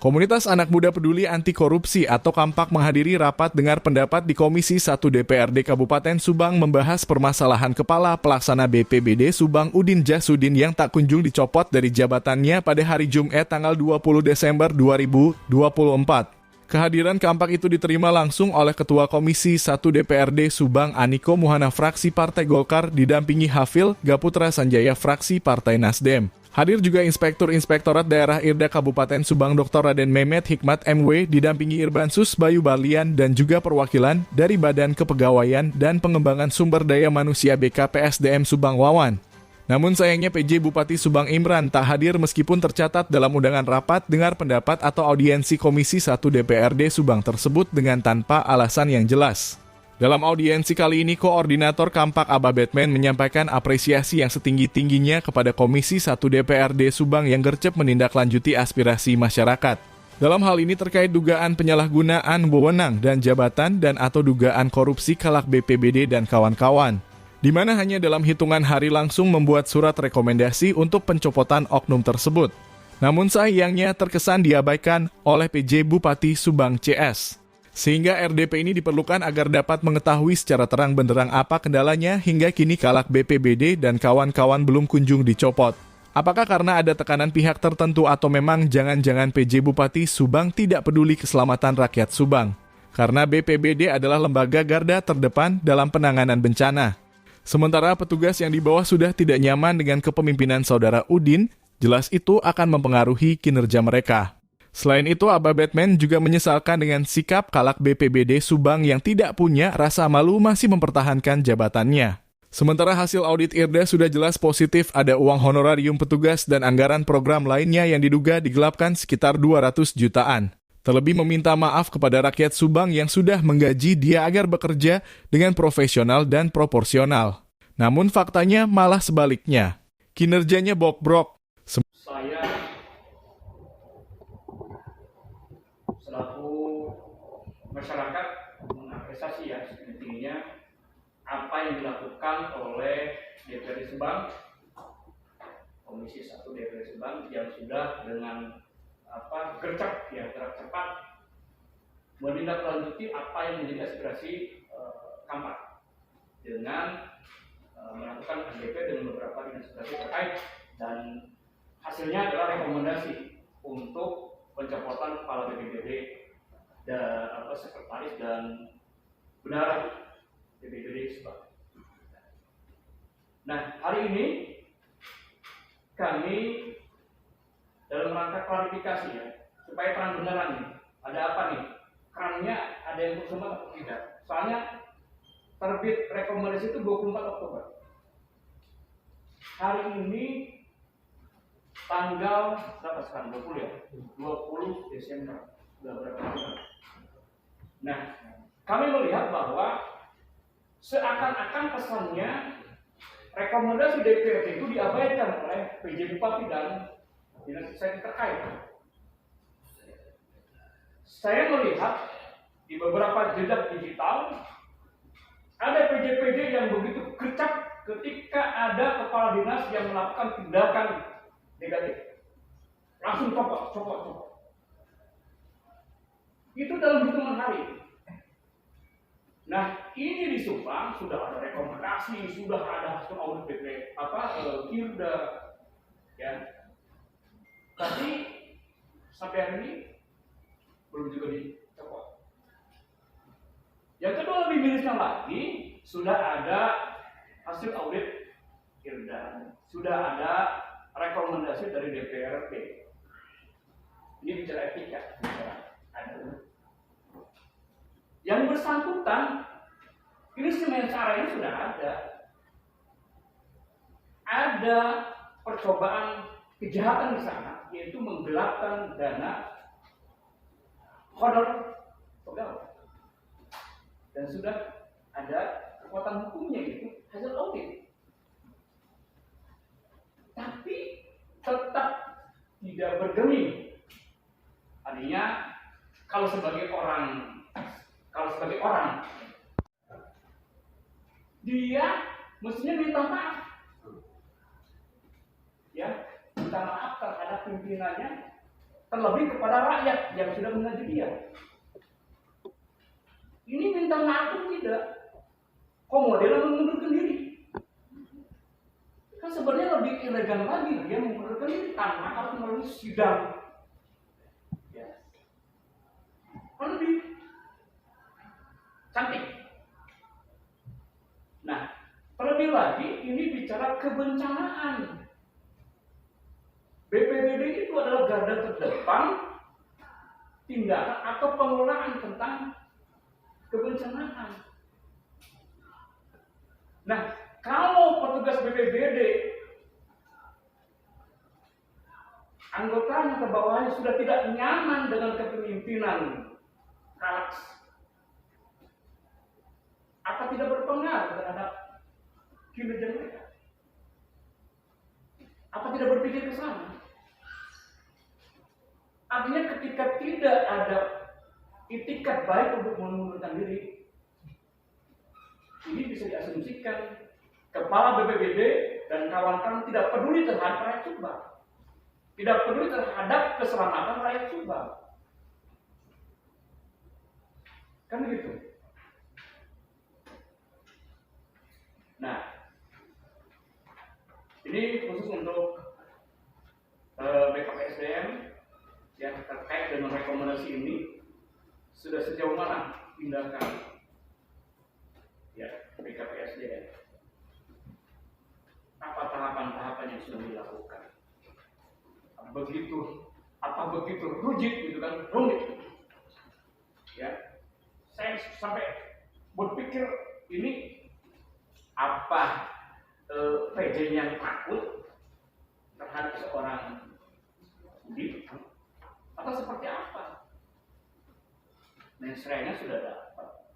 Komunitas Anak Muda Peduli Anti Korupsi atau Kampak menghadiri rapat dengar pendapat di Komisi 1 DPRD Kabupaten Subang membahas permasalahan Kepala Pelaksana BPBD Subang Udin Jasudin yang tak kunjung dicopot dari jabatannya pada hari Jumat tanggal 20 Desember 2024. Kehadiran Kampak itu diterima langsung oleh Ketua Komisi 1 DPRD Subang Aniko Muhana fraksi Partai Golkar didampingi Hafil Gaputra Sanjaya fraksi Partai Nasdem. Hadir juga Inspektur Inspektorat Daerah Irda Kabupaten Subang Dr. Raden Mehmet Hikmat MW didampingi Irbansus Bayu Barlian dan juga perwakilan dari Badan Kepegawaian dan Pengembangan Sumber Daya Manusia BKPSDM Subang Wawan. Namun sayangnya PJ Bupati Subang Imran tak hadir meskipun tercatat dalam undangan rapat dengar pendapat atau audiensi Komisi 1 DPRD Subang tersebut dengan tanpa alasan yang jelas. Dalam audiensi kali ini, Koordinator Kampak Aba Batman menyampaikan apresiasi yang setinggi-tingginya kepada Komisi 1 DPRD Subang yang gercep menindaklanjuti aspirasi masyarakat. Dalam hal ini terkait dugaan penyalahgunaan wewenang dan jabatan dan atau dugaan korupsi Kalak BPBD dan kawan-kawan, di mana hanya dalam hitungan hari langsung membuat surat rekomendasi untuk pencopotan oknum tersebut. Namun sayangnya terkesan diabaikan oleh PJ Bupati Subang CS. Sehingga RDP ini diperlukan agar dapat mengetahui secara terang benderang apa kendalanya hingga kini Kalak BPBD dan kawan-kawan belum kunjung dicopot. Apakah karena ada tekanan pihak tertentu atau memang jangan-jangan PJ Bupati Subang tidak peduli keselamatan rakyat Subang? Karena BPBD adalah lembaga garda terdepan dalam penanganan bencana. Sementara petugas yang di bawah sudah tidak nyaman dengan kepemimpinan Saudara Udin, jelas itu akan mempengaruhi kinerja mereka. Selain itu, Aba Batman juga menyesalkan dengan sikap Kalak BPBD Subang yang tidak punya rasa malu masih mempertahankan jabatannya. Sementara hasil audit IRDA sudah jelas positif ada uang honorarium petugas dan anggaran program lainnya yang diduga digelapkan sekitar 200 jutaan. Terlebih meminta maaf kepada rakyat Subang yang sudah menggaji dia agar bekerja dengan profesional dan proporsional. Namun faktanya malah sebaliknya. Kinerjanya bobrok. Saya selaku masyarakat mengapresiasi ya setingginya apa yang dilakukan oleh DPRD Subang, Komisi 1 DPRD Subang yang sudah dengan gercep ya gerak cepat menindaklanjuti apa yang menjadi aspirasi Kampak dengan melakukan AGP dengan beberapa aspirasi terkait dan hasilnya adalah rekomendasi untuk pencopotan kepala BPBD dan sekretaris dan bendahara BPBD Subang. Nah, hari ini kami dalam rangka klarifikasi ya, supaya terang beneran nih, ada apa nih? Kerannya ada yang bersumbat atau tidak? Soalnya terbit rekomendasi itu 24 Oktober. Hari ini tanggal berapa sekarang? 20 ya? 20 Desember. Sudah berapa bulan? Nah, kami melihat bahwa seakan-akan kesannya rekomendasi DPRD itu diabaikan oleh PJ Bupati dan dinas terkait. Saya melihat di beberapa jejak digital ada PJ-PJ yang begitu gercep ketika ada kepala dinas yang melakukan tindakan negatif, langsung copot. Itu dalam hitungan hari. Nah, ini di Subang sudah ada rekomendasi, sudah ada hasil audit BP, IRDA, ya. Tapi sampai hari ini belum juga dicopot. Yang kedua lebih mirisnya lagi, sudah ada hasil audit IRDA, sudah ada rekomendasi dari DPRD. Ini bicara etika, yang bersangkutan ini sebenarnya caranya sudah ada percobaan kejahatan di sana, yaitu menggelapkan dana honor pegawai, dan sudah ada kekuatan hukumnya itu hasil audit, tapi tetap tidak bergeming. Artinya kalau sebagai orang dia mestinya minta maaf, ya, minta maaf terhadap pimpinannya, terlebih kepada rakyat yang sudah menggaji dia. Ini minta maaf pun tidak, kok modelnya mengundurkan diri. Kan sebenarnya lebih elegan lagi dia mengundurkan diri tanpa harus melalui sidang. Ya. Kan lebih cantik. Nah, terlebih lagi ini bicara kebencanaan. BPBD itu adalah garda terdepan tindakan atau pengelolaan tentang kebencanaan. Nah, kalau petugas BPBD anggotanya ke bawahnya sudah tidak nyaman dengan kepemimpinan Kalax, apa tidak berpengaruh terhadap kinerja mereka? Apa tidak berpikir ke sana? Artinya ketika tidak ada itikat baik untuk mengundurkan diri, ini bisa diasumsikan kepala BPBD dan kawan-kawan tidak peduli terhadap rakyat Subang, tidak peduli terhadap keselamatan rakyat Subang. Kan begitu. Nah, ini khusus untuk BKPSDM yang terkait dengan rekomendasi ini. Sudah sejauh mana tindakan ya BKPSDM? Apa tahapan-tahapan yang sudah dilakukan? Begitu rujit gitu kan, rumit. Ya, saya sampai berpikir ini apa PJ-nya takut terhadap seorang Budi atau seperti apa? Mensreanya sudah dapat,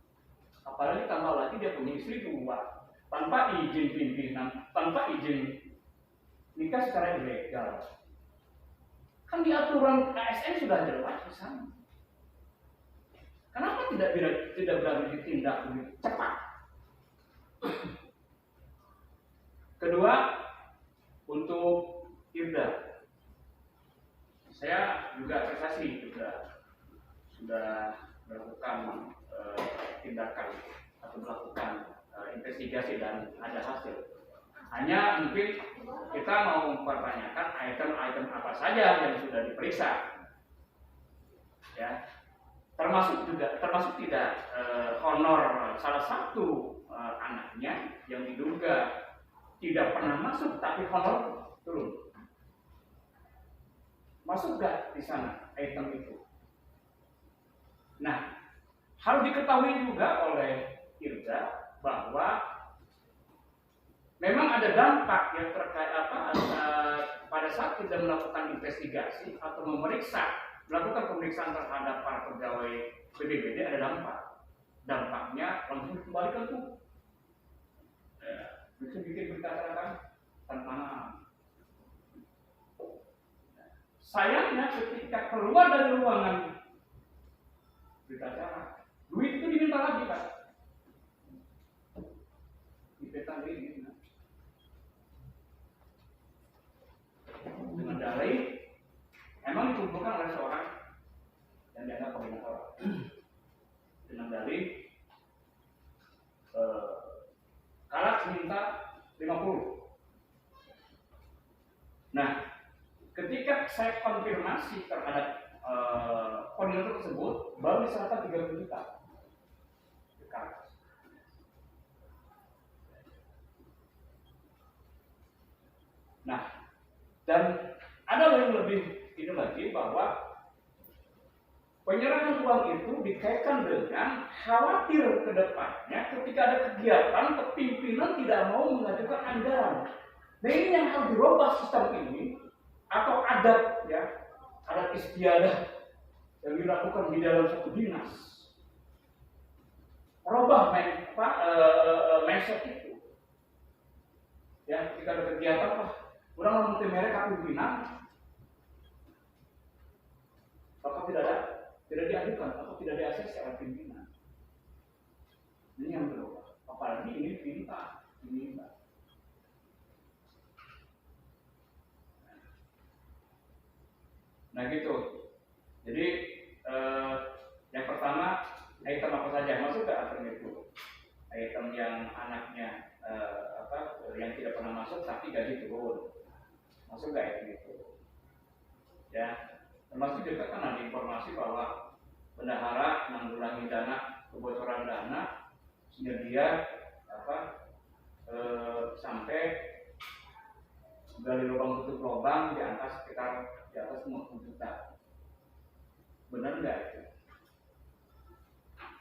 apalagi tambah lagi dia punya istri 2 tanpa izin pimpinan, tanpa izin nikah secara ilegal. Kan di aturan ASN sudah jelas di sana. Kenapa tidak berani ditindak begitu cepat? Kedua, untuk Irda, saya juga sensasi sudah melakukan tindakan atau melakukan investigasi dan ada hasil. Hanya mungkin kita mau mempertanyakan item-item apa saja yang sudah diperiksa, ya, termasuk tidak honor salah satu anaknya yang diduga tidak pernah masuk tapi honor turun. Masuk gak di sana item itu? Nah, harus diketahui juga oleh Irda bahwa memang ada dampak yang terkait pada saat kita melakukan investigasi atau melakukan pemeriksaan terhadap para pegawai BPBD ada dampak. Dampaknya langsung dikembalikan tuh. Bisa bikin berita acara kan tantangan. Sayangnya ketika keluar dari ruangan berita acara, duit itu diminta lagi Pak. Dipetan ini dengan dalih emang dikumpulkan oleh seorang yang dianggap koordinator dengan dalih Kalax minta 50. Nah, ketika saya konfirmasi terhadap koordinator tersebut, baru diserahkan 30 juta ke Kalax. Nah, dan ada yang lebih ini lagi bahwa penyerahan uang itu dikaitkan dengan khawatir ke depannya ketika ada kegiatan kepimpinan tidak mau mengajukan anggaran. Nah ini yang harus dirubah sistem ini atau adat ya, adat istiadah yang dilakukan di dalam satu dinas. Rubah mindset itu. Ya, ketika ada kegiatan orang mau mereka pimpinan, maka tidak diajukan atau tidak diakses secara pimpinan. Ini yang berubah. Apalagi ini diminta. Nah gitu. Jadi yang pertama, item apa saja masuk ke item itu? Item yang anaknya yang tidak pernah masuk tapi gaji turun, masuk ke item itu. Ya, termasuk juga kan ada informasi bahwa bendahara menanggulangi dana kebocoran dana sehingga dia sampai gali lubang tutup lubang di atas 50 juta. Benar nggak itu?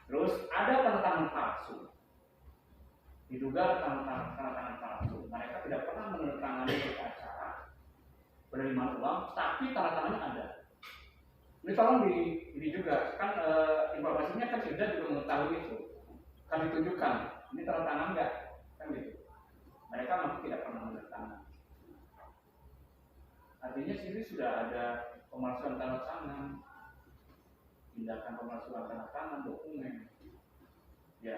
Terus ada tanda tangan palsu, diduga tanda tangan palsu. Mereka tidak pernah menandatangani acara penerimaan uang, tapi tanda tangannya ada. Ini tolong ini juga kan informasinya kan sudah juga mengetahui itu, kan ditunjukkan. Ini tanda tangan nggak? Kan gitu. Mereka masih tidak pernah menandatangani. Artinya sini sudah ada pemalsuan tanda tangan, tindakan pemalsuan tanda tangan dokumen. Ya,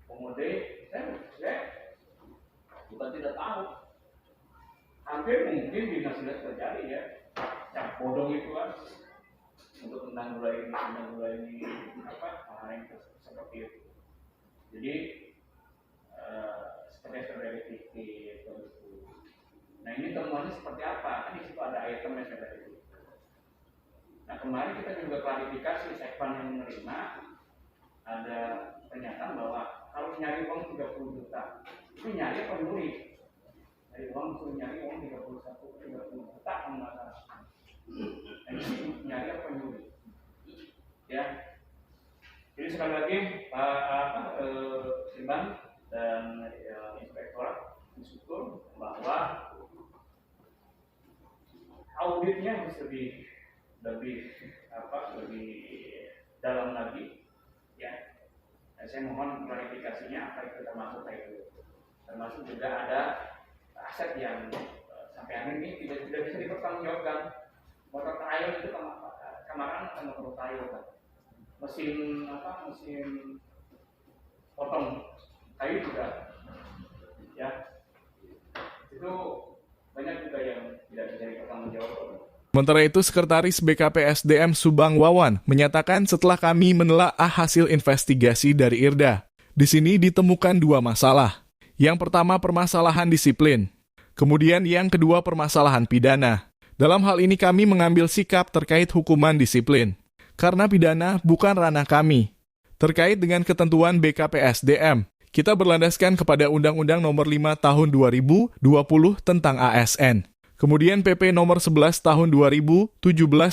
kemudian saya bukan tidak tahu. Hampir mungkin bisa sudah terjadi ya. Cap bodong itu kan untuk menanggulangi hal yang seperti itu. Jadi seperti tiket itu. Nah ini temuannya seperti apa? Kan di situ ada item yang seperti itu. Nah kemarin kita juga klarifikasi sekpan yang menerima ada pernyataan bahwa kalau nyari uang 30 juta itu nyari apa nyuri? Nyari uang 30 juta enggak. Nah ini nyari apa nyuri? Ya. Jadi sekali lagi Simbang dan Inspektorat bersyukur bahwa auditnya harus lebih dalam lagi, ya. Dan saya mohon klarifikasinya apa itu termasuk itu. Termasuk juga ada aset yang sampai hari ini tidak bisa dipertanggungjawabkan. Motor trial itu kemarin sama motor trial kan. Mesin potong kayu juga, ya. Itu banyak juga yang tidak bisa dipertanggungjawabkan. Sementara itu, Sekretaris BKPSDM Subang Wawan menyatakan setelah kami menelaah hasil investigasi dari IRDA, di sini ditemukan dua masalah. Yang pertama, permasalahan disiplin. Kemudian yang kedua, permasalahan pidana. Dalam hal ini kami mengambil sikap terkait hukuman disiplin. Karena pidana bukan ranah kami. Terkait dengan ketentuan BKPSDM, kita berlandaskan kepada Undang-Undang Nomor 5 Tahun 2020 tentang ASN. Kemudian PP Nomor 11 Tahun 2017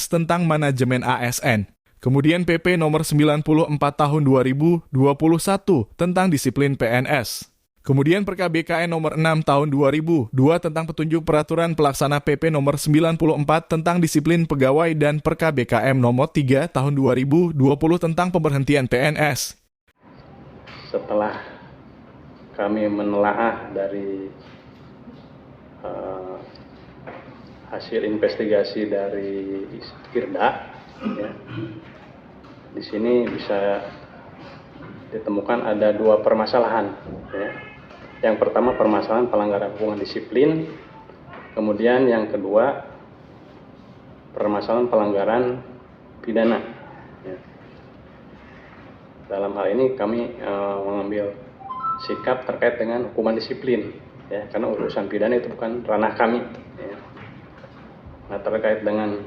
tentang Manajemen ASN. Kemudian PP Nomor 94 Tahun 2021 tentang Disiplin PNS. Kemudian Perka BKN Nomor 6 Tahun 2002 tentang Petunjuk Peraturan Pelaksana PP Nomor 94 tentang Disiplin Pegawai dan Perka BKM Nomor 3 Tahun 2020 tentang Pemberhentian PNS. Setelah kami menelaah dari hasil investigasi dari IRDA, ya, di sini bisa ditemukan ada dua permasalahan. Ya. Yang pertama permasalahan pelanggaran hubungan disiplin, kemudian yang kedua permasalahan pelanggaran pidana. Ya. Dalam hal ini kami mengambil sikap terkait dengan hukuman disiplin, ya, karena urusan pidana itu bukan ranah kami. Ya. Nah, terkait dengan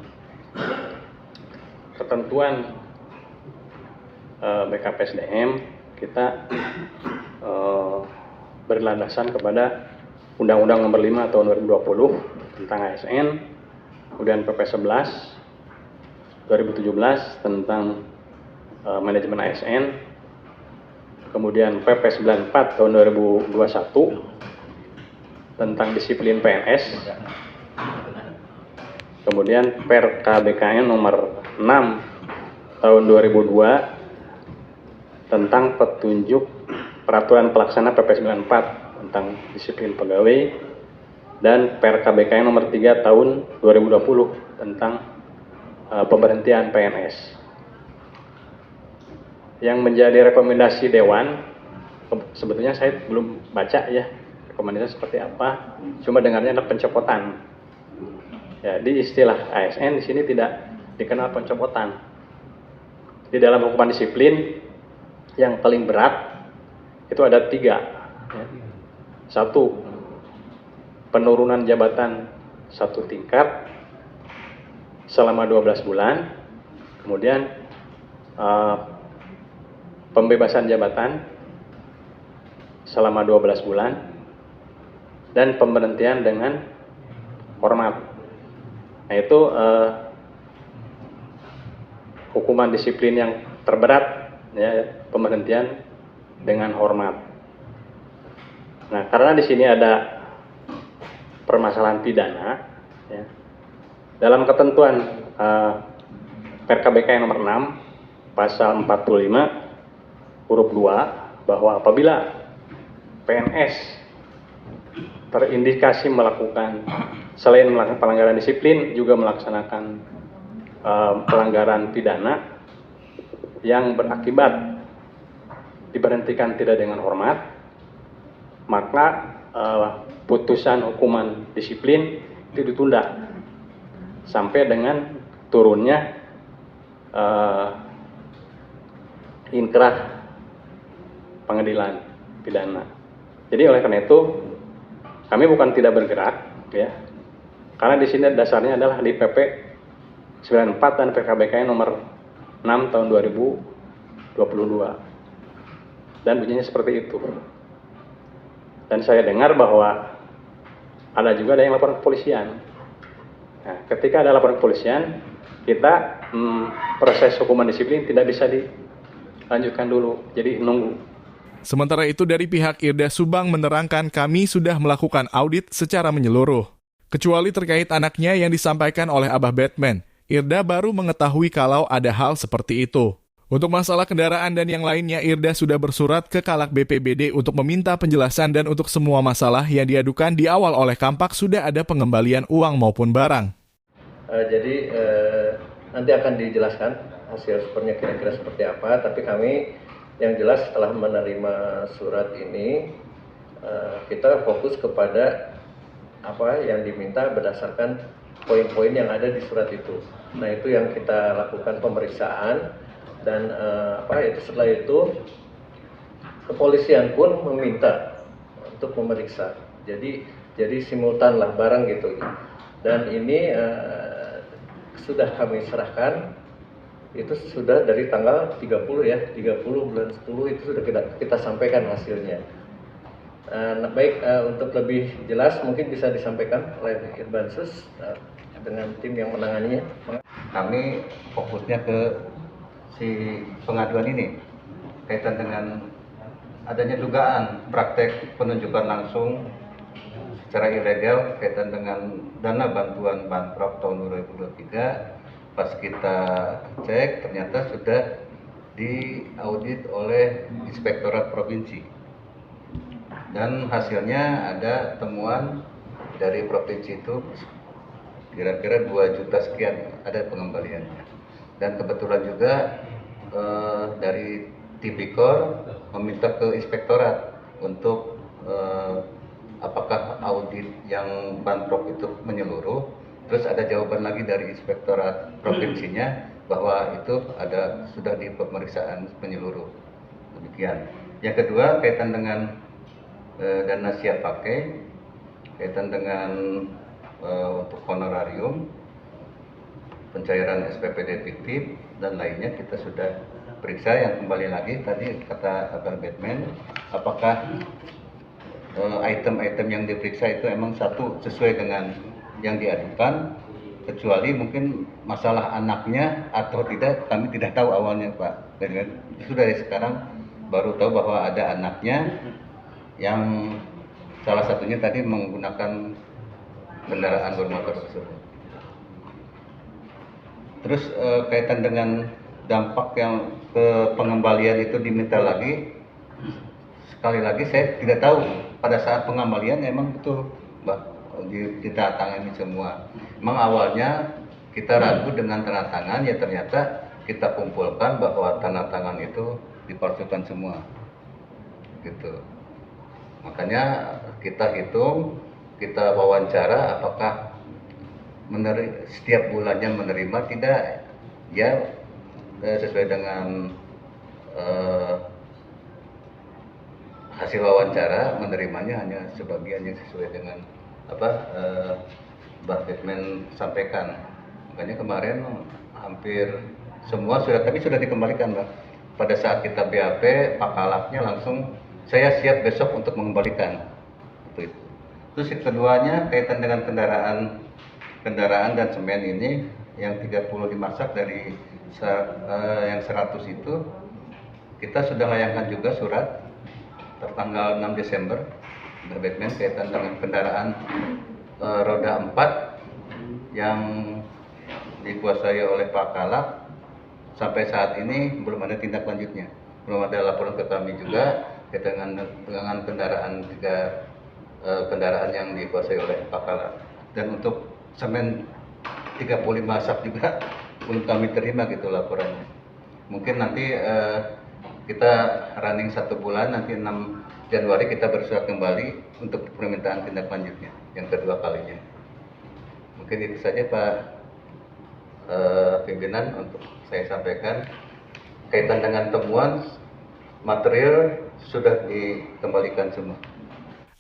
ketentuan BKPSDM, kita berlandasan kepada Undang-Undang Nomor 5 Tahun 2020 tentang ASN, kemudian PP 11 2017 tentang Manajemen ASN, kemudian PP 94 Tahun 2021 tentang Disiplin PNS, kemudian Perka BKN Nomor 6 Tahun 2002 tentang Petunjuk Peraturan Pelaksana PP 94 tentang Disiplin Pegawai, dan Perka BKN Nomor 3 Tahun 2020 tentang Pemberhentian PNS. Yang menjadi rekomendasi Dewan, sebetulnya saya belum baca ya rekomendasi seperti apa, cuma dengarnya ada pencopotan. Ya, di istilah ASN di sini tidak dikenal pencopotan, di dalam hukuman disiplin yang paling berat itu ada 3. Ya. 1, penurunan jabatan 1 tingkat selama 12 bulan. Kemudian pembebasan jabatan selama 12 bulan dan pemberhentian dengan hormat. Nah, itu hukuman disiplin yang terberat, ya, pemberhentian dengan hormat. Nah, karena di sini ada permasalahan pidana, ya, dalam ketentuan PKBK nomor 6 pasal 45 huruf 2 bahwa apabila PNS terindikasi melakukan selain melakukan pelanggaran disiplin juga melaksanakan pelanggaran pidana yang berakibat diberhentikan tidak dengan hormat, maka putusan hukuman disiplin itu ditunda sampai dengan turunnya inkrah pengadilan pidana. Jadi oleh karena itu kami bukan tidak bergerak, ya, karena di sini dasarnya adalah di PP 94 dan PKBK nomor 6 tahun 2022 dan bunyinya seperti itu. Dan saya dengar bahwa ada juga ada yang laporan kepolisian. Nah, ketika ada laporan kepolisian, kita proses hukuman disiplin tidak bisa dilanjutkan dulu, jadi nunggu. Sementara itu dari pihak Irda Subang menerangkan kami sudah melakukan audit secara menyeluruh. Kecuali terkait anaknya yang disampaikan oleh Abah Batman, Irda baru mengetahui kalau ada hal seperti itu. Untuk masalah kendaraan dan yang lainnya, Irda sudah bersurat ke Kalak BPBD untuk meminta penjelasan dan untuk semua masalah yang diadukan di awal oleh Kampak sudah ada pengembalian uang maupun barang. Jadi nanti akan dijelaskan hasil supernya kira-kira seperti apa, tapi kami yang jelas setelah menerima surat ini kita fokus kepada apa yang diminta berdasarkan poin-poin yang ada di surat itu. Nah, itu yang kita lakukan pemeriksaan dan setelah itu kepolisian pun meminta untuk memeriksa. Jadi simultan lah bareng gitu. Dan ini sudah kami serahkan, itu sudah dari tanggal 30 ya, 30 bulan 10 itu sudah kita sampaikan hasilnya. Nah, baik, untuk lebih jelas mungkin bisa disampaikan oleh Irbansus dengan tim yang menanganinya. Kami fokusnya ke si pengaduan ini kaitan dengan adanya dugaan praktek penunjukan langsung secara ilegal kaitan dengan dana bantuan Banprop tahun 2023. Pas kita cek ternyata sudah diaudit oleh Inspektorat Provinsi dan hasilnya ada temuan dari provinsi itu kira-kira 2 juta sekian ada pengembaliannya. Dan kebetulan juga dari Tipikor meminta ke Inspektorat untuk apakah audit yang Banprop itu menyeluruh. Terus ada jawaban lagi dari Inspektorat Provinsinya bahwa itu ada sudah di pemeriksaan menyeluruh. Demikian. Yang kedua kaitan dengan dana siap pakai, kaitan dengan untuk honorarium, pencairan SPPD fiktif dan lainnya kita sudah periksa. Yang kembali lagi tadi kata Abang Batman, apakah item-item yang diperiksa itu emang satu sesuai dengan yang diadukan, kecuali mungkin masalah anaknya atau tidak kami tidak tahu awalnya Pak. Dan sudah dari sekarang baru tahu bahwa ada anaknya yang salah satunya tadi menggunakan kendaraan bermotor tersebut. Terus kaitan dengan dampak yang ke pengembalian itu diminta lagi, sekali lagi saya tidak tahu pada saat pengembalian emang betul Mbak ditandatangani semua. Memang awalnya kita ragu dengan tanda tangan, ya ternyata kita kumpulkan bahwa tanda tangan itu dipalsukan semua, gitu. Makanya kita hitung, kita wawancara apakah setiap bulannya menerima tidak, ya sesuai dengan hasil wawancara, menerimanya hanya sebagian yang sesuai dengan apa Mbak Batman sampaikan. Makanya kemarin hampir semua tapi sudah dikembalikan, Mbak. Pada saat kita BAP, Pak Kalaknya langsung saya siap besok untuk mengembalikan. Itu. Terus yang keduanya kaitan dengan kendaraan dan semen ini yang 30 dimasak dari yang 100 itu kita sudah layangkan juga surat tertanggal 6 Desember Mbak Batman kaitan dengan kendaraan roda 4 yang dikuasai oleh Pak Kalak. Sampai saat ini belum ada tindak lanjutnya, belum ada laporan ke kami juga kaitan dengan kendaraan yang dikuasai oleh Pak Kalak. Dan untuk semen 35 sak juga belum kami terima gitu laporannya. Mungkin nanti kita running 1 bulan, nanti 6 Januari kita bersurat kembali untuk permintaan tindak lanjutnya yang kedua kalinya. Mungkin itu saja Pak pimpinan untuk saya sampaikan. Kaitan dengan temuan material sudah dikembalikan semua.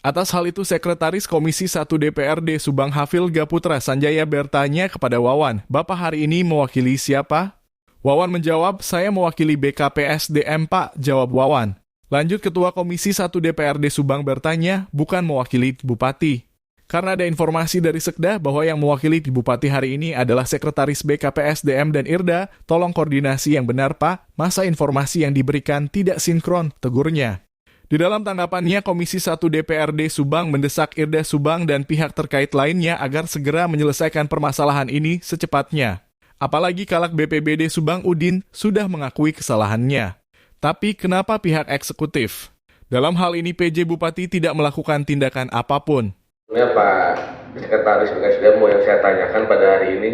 Atas hal itu, Sekretaris Komisi 1 DPRD Subang Hafil Gaputra Sanjaya bertanya kepada Wawan, "Bapak hari ini mewakili siapa?" Wawan menjawab, "Saya mewakili BKPSDM Pak," jawab Wawan. Lanjut, Ketua Komisi 1 DPRD Subang bertanya, "Bukan mewakili Bupati." Karena ada informasi dari Sekda bahwa yang mewakili Bupati hari ini adalah Sekretaris BKPSDM dan Irda, tolong koordinasi yang benar Pak, masa informasi yang diberikan tidak sinkron, tegurnya. Di dalam tanggapannya, Komisi 1 DPRD Subang mendesak Irda Subang dan pihak terkait lainnya agar segera menyelesaikan permasalahan ini secepatnya. Apalagi Kalak BPBD Subang Udin sudah mengakui kesalahannya. Tapi kenapa pihak eksekutif? Dalam hal ini PJ Bupati tidak melakukan tindakan apapun. Sebenarnya Pak Sekretaris BKSDM yang saya tanyakan pada hari ini,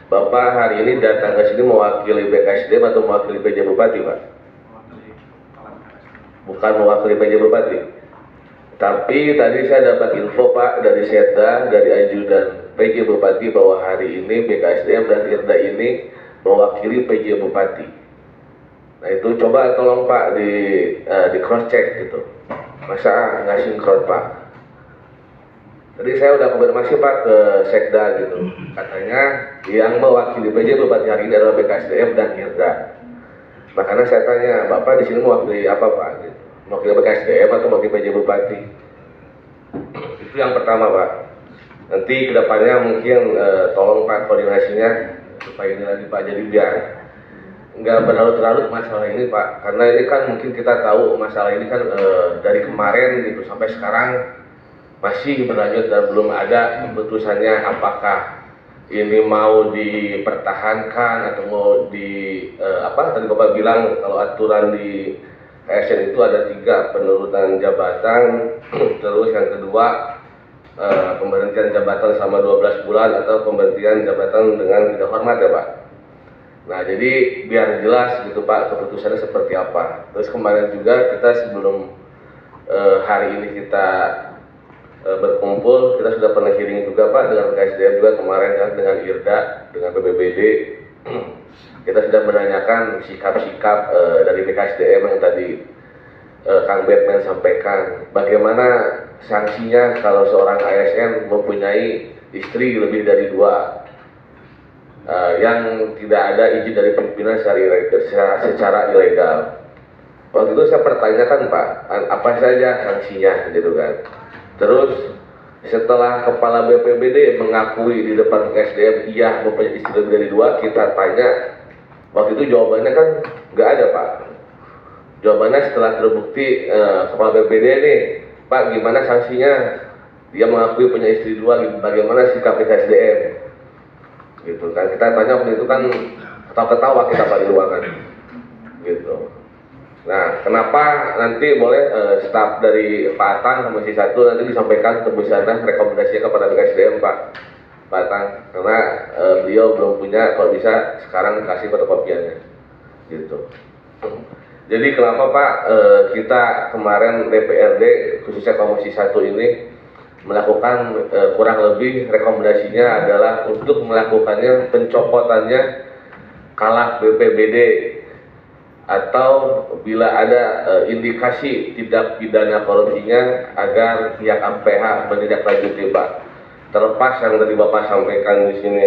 Bapak hari ini datang ke sini mewakili BKSDM atau mewakili PJ Bupati, Pak? Bukan mewakili PJ Bupati. Tapi tadi saya dapat info Pak dari Setda, dari ajudan PJ Bupati bahwa hari ini BKSDM dan Irda ini mewakili PJ Bupati. Nah itu coba tolong Pak di cross check gitu. Masa nggak sinkron Pak? Tadi saya udah konfirmasi Pak ke Sekda gitu. Katanya yang mewakili PJ Bupati hari ini adalah BKSDM dan Irda. Makanya saya tanya, Bapak di sini mewakili apa Pak? Gitu. Mewakili BKSDM atau mewakili PJ Bupati? Itu yang pertama Pak. Nanti kedepannya mungkin tolong Pak koordinasinya supaya ini lagi Pak, jadi biar nggak berlarut-larut masalah ini Pak. Karena ini kan mungkin kita tahu masalah ini kan dari kemarin gitu sampai sekarang masih berlanjut dan belum ada keputusannya apakah ini mau dipertahankan atau mau tadi Bapak bilang kalau aturan di ASN itu ada 3 penurunan jabatan, terus yang kedua pemberhentian jabatan selama 12 bulan atau pemberhentian jabatan dengan tidak hormat ya Pak. Nah jadi biar jelas gitu Pak keputusannya seperti apa. Terus kemarin juga kita sebelum hari ini kita berkumpul, kita sudah pernah hearing juga Pak dengan BKSDM juga kemarin ya, dengan Irda, dengan BPBD. Kita sudah menanyakan sikap-sikap dari BKSDM yang tadi Kang Batman sampaikan. Bagaimana sanksinya kalau seorang ASN mempunyai istri lebih dari 2 yang tidak ada izin dari pimpinan secara ilegal. Waktu itu saya pertanyakan Pak, apa saja sanksinya gitu kan. Terus setelah Kepala BPBD mengakui di depan SDM iya mempunyai istri lebih dari 2, kita tanya, waktu itu jawabannya kan nggak ada Pak. Jawabannya setelah terbukti Kepala BPBD nih, Pak gimana sanksinya? Dia mengakui punya istri 2, bagaimana sikap SDM? Gitu kan, kita tanya waktu itu kan ketawa-ketawa kita Pak di ruangan. Gitu. Nah, kenapa nanti boleh staf dari Pak Atang Komisi 1 nanti disampaikan tebusannya rekomendasinya kepada BKSDM Pak Atang, karena beliau belum punya, kalau bisa sekarang kasih fotokopiannya gitu. Jadi kenapa Pak kita kemarin DPRD khususnya Komisi 1 ini melakukan kurang lebih rekomendasinya adalah untuk melakukannya pencopotannya kalak BPBD atau bila ada indikasi tindak pidana korupsinya agar pihak APH menindaklanjuti Pak. Terlepas yang tadi Bapak sampaikan di sini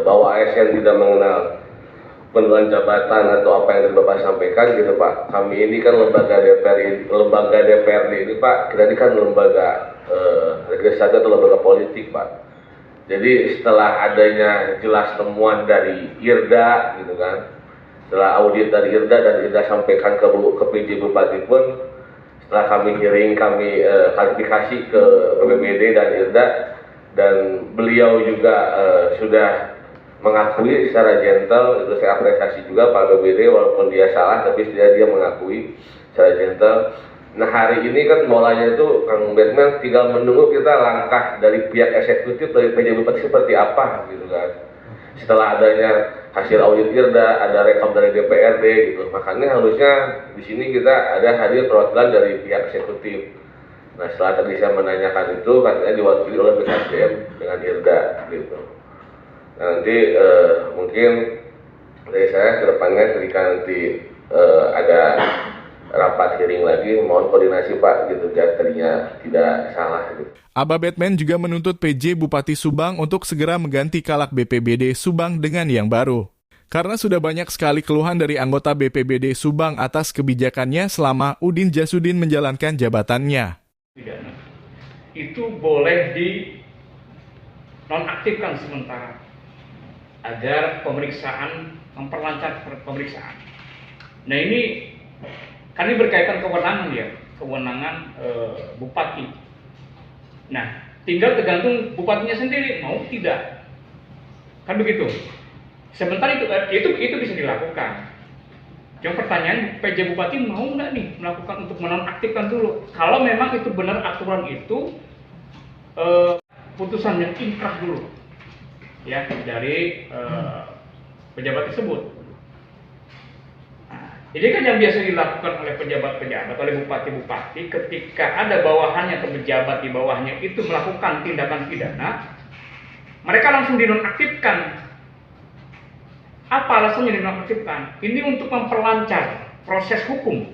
bahwa ASN tidak mengenal penurunan jabatan atau apa yang tadi Bapak sampaikan gitu Pak. Kami ini kan lembaga DPRD ini Pak, kita ini kan lembaga legislatif atau lembaga politik Pak. Jadi setelah adanya jelas temuan dari IRDA gitu kan, setelah audit dari IRDA dan IRDA sampaikan ke PJ Bupati pun, setelah kami hearing, kami klarifikasi ke BPBD dan IRDA, dan beliau juga sudah mengakui secara gentle. Itu saya apresiasi juga Pak BPBD, walaupun dia salah tapi dia mengakui secara gentle. Nah hari ini kan mulanya itu Kang Batman tinggal menunggu kita langkah dari pihak eksekutif dari PJ Bupati seperti apa gitu kan. Setelah adanya hasil audit IRDA, ada rekam dari DPRD gitu, makanya harusnya di sini kita ada hadir perwakilan dari pihak eksekutif. Nah setelah tadi saya menanyakan itu, katanya diwakili oleh BKSDM dengan IRDA gitu. Nah, nanti mungkin dari saya ke depannya ketika nanti ada rapat hearing lagi, mohon koordinasi Pak gitu, biar tadinya tidak salah gitu. Aba Batman juga menuntut PJ Bupati Subang untuk segera mengganti kalak BPBD Subang dengan yang baru. Karena sudah banyak sekali keluhan dari anggota BPBD Subang atas kebijakannya selama Udin Jasudin menjalankan jabatannya. Itu boleh di nonaktifkan sementara agar memperlancar pemeriksaan. Nah ini kami berkaitan kewenangan bupati. Nah, tinggal tergantung bupatinya sendiri mau tidak, kan begitu. Sementara itu bisa dilakukan. Yang pertanyaan PJ Bupati mau nggak nih melakukan untuk menonaktifkan dulu? Kalau memang itu benar aturan itu putusan yang inkrah dulu, ya dari pejabat tersebut. Ini kan yang biasa dilakukan oleh pejabat-pejabat, oleh bupati-bupati ketika ada bawahannya atau pejabat di bawahnya itu melakukan tindakan pidana, mereka langsung dinonaktifkan. Apa alasannya dinonaktifkan? Ini untuk memperlancar proses hukum.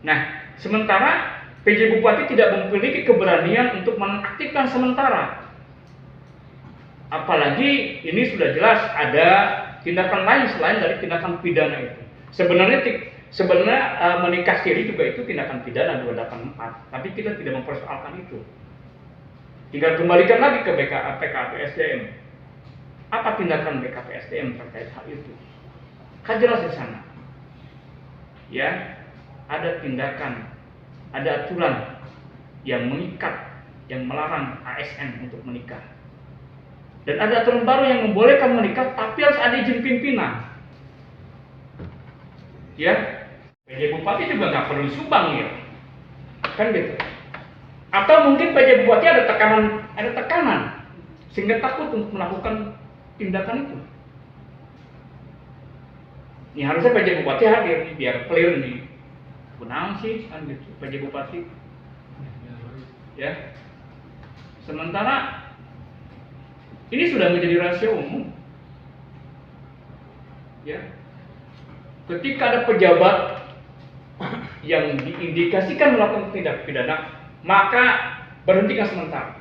Nah, sementara PJ Bupati tidak memiliki keberanian untuk menonaktifkan sementara. Apalagi ini sudah jelas ada tindakan lain selain dari tindakan pidana itu. Sebenarnya menikah siri juga itu tindakan pidana 284, tapi kita tidak mempersoalkan itu. Tinggal kembalikan lagi ke BKPSDM. Apa tindakan BKPSDM terkait hal itu? Kan jelas di sana. Ya, ada tindakan, ada aturan yang mengikat, yang melarang ASN untuk menikah. Dan ada aturan baru yang membolehkan menikah, tapi harus ada izin pimpinan. Ya, PJ Bupati juga nggak perlu Subang ya, kan gitu. Atau mungkin PJ Bupati ada tekanan, sehingga takut untuk melakukan tindakan itu. Ini harusnya PJ Bupati hadir nih, biar clear nih. Benang sih, kan gitu, PJ Bupati. Ya, sementara ini sudah menjadi rahasia umum. Ya. Ketika ada pejabat yang diindikasikan melakukan tindak pidana, maka berhentikan sementara.